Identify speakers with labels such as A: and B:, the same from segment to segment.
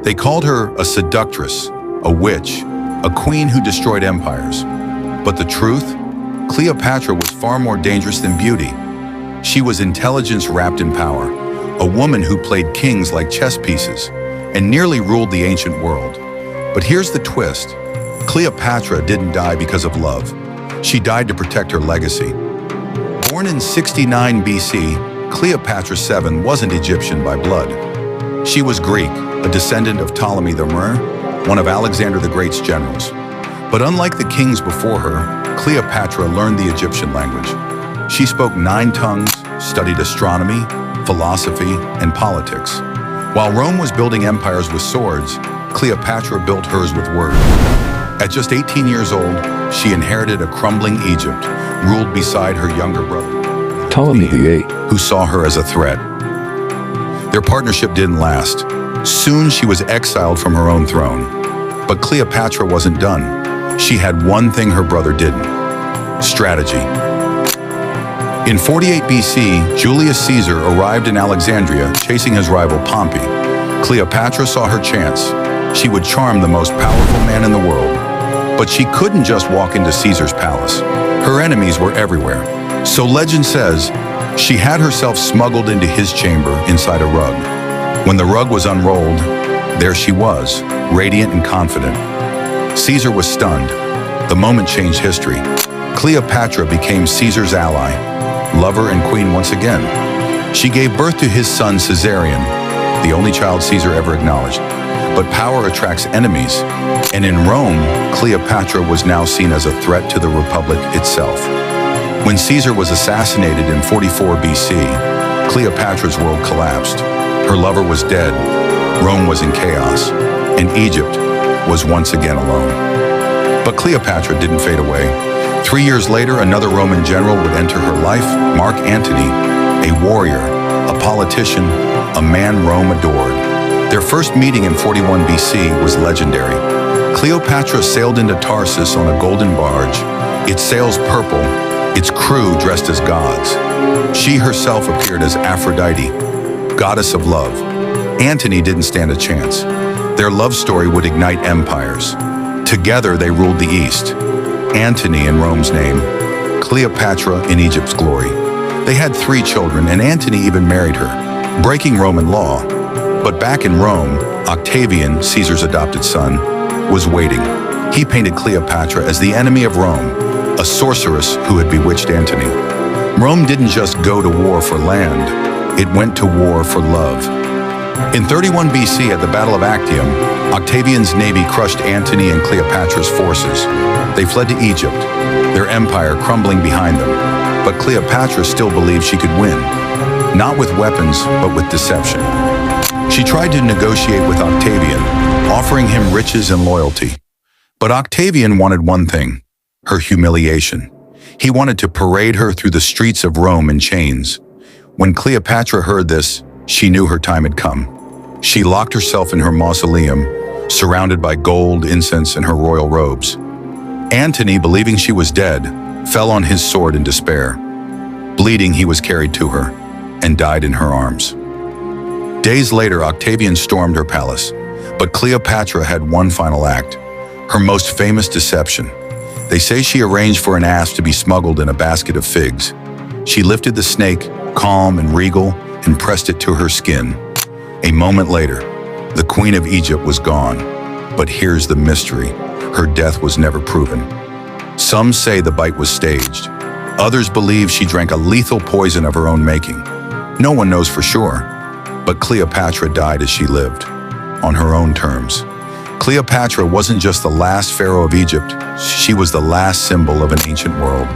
A: They called her a seductress, a witch, a queen who destroyed empires. But the truth? Cleopatra was far more dangerous than beauty. She was intelligence wrapped in power, a woman who played kings like chess pieces, and nearly ruled the ancient world. But here's the twist. Cleopatra didn't die because of love. She died to protect her legacy. Born in 69 BC, Cleopatra VII wasn't Egyptian by blood. She was Greek, a descendant of Ptolemy the Myrrh, one of Alexander the Great's generals. But unlike the kings before her, Cleopatra learned the Egyptian language. She spoke 9 tongues, studied astronomy, philosophy, and politics. While Rome was building empires with swords, Cleopatra built hers with words. At just 18 years old, she inherited a crumbling Egypt, ruled beside her younger brother,
B: Ptolemy VIII,
A: who saw her as a threat. Their partnership didn't last. Soon she was exiled from her own throne. But Cleopatra wasn't done. She had one thing her brother didn't: strategy. In 48 BC, Julius Caesar arrived in Alexandria, chasing his rival Pompey. Cleopatra saw her chance. She would charm the most powerful man in the world. But she couldn't just walk into Caesar's palace. Her enemies were everywhere. So legend says, she had herself smuggled into his chamber inside a rug. When the rug was unrolled, there she was, radiant and confident. Caesar was stunned. The moment changed history. Cleopatra became Caesar's ally, lover and queen once again. She gave birth to his son Caesarion, the only child Caesar ever acknowledged. But power attracts enemies, and in Rome, Cleopatra was now seen as a threat to the Republic itself. When Caesar was assassinated in 44 BC, Cleopatra's world collapsed. Her lover was dead, Rome was in chaos, and Egypt was once again alone. But Cleopatra didn't fade away. 3 years later, another Roman general would enter her life, Mark Antony, a warrior, a politician, a man Rome adored. Their first meeting in 41 BC was legendary. Cleopatra sailed into Tarsus on a golden barge, its sails purple, its crew dressed as gods. She herself appeared as Aphrodite, goddess of love. Antony didn't stand a chance. Their love story would ignite empires. Together they ruled the East. Antony in Rome's name, Cleopatra in Egypt's glory. They had 3 children, and Antony even married her, breaking Roman law. But back in Rome, Octavian, Caesar's adopted son, was waiting. He painted Cleopatra as the enemy of Rome, a sorceress who had bewitched Antony. Rome didn't just go to war for land, it went to war for love. In 31 BC, at the Battle of Actium, Octavian's navy crushed Antony and Cleopatra's forces. They fled to Egypt, their empire crumbling behind them. But Cleopatra still believed she could win, not with weapons, but with deception. She tried to negotiate with Octavian, offering him riches and loyalty. But Octavian wanted one thing: her humiliation. He wanted to parade her through the streets of Rome in chains. When Cleopatra heard this, she knew her time had come. She locked herself in her mausoleum, surrounded by gold, incense, and her royal robes. Antony, believing she was dead, fell on his sword in despair. Bleeding, he was carried to her and died in her arms. Days later, Octavian stormed her palace, but Cleopatra had one final act, her most famous deception. They say she arranged for an ass to be smuggled in a basket of figs. She lifted the snake, calm and regal, and pressed it to her skin. A moment later, the Queen of Egypt was gone. But here's the mystery: her death was never proven. Some say the bite was staged. Others believe she drank a lethal poison of her own making. No one knows for sure. But Cleopatra died as she lived, on her own terms. Cleopatra wasn't just the last pharaoh of Egypt, she was the last symbol of an ancient world.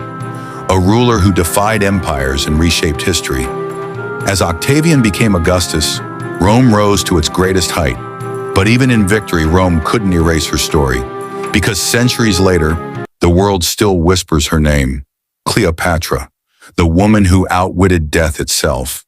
A: A ruler who defied empires and reshaped history. As Octavian became Augustus, Rome rose to its greatest height. But even in victory, Rome couldn't erase her story, because centuries later, the world still whispers her name: Cleopatra, the woman who outwitted death itself.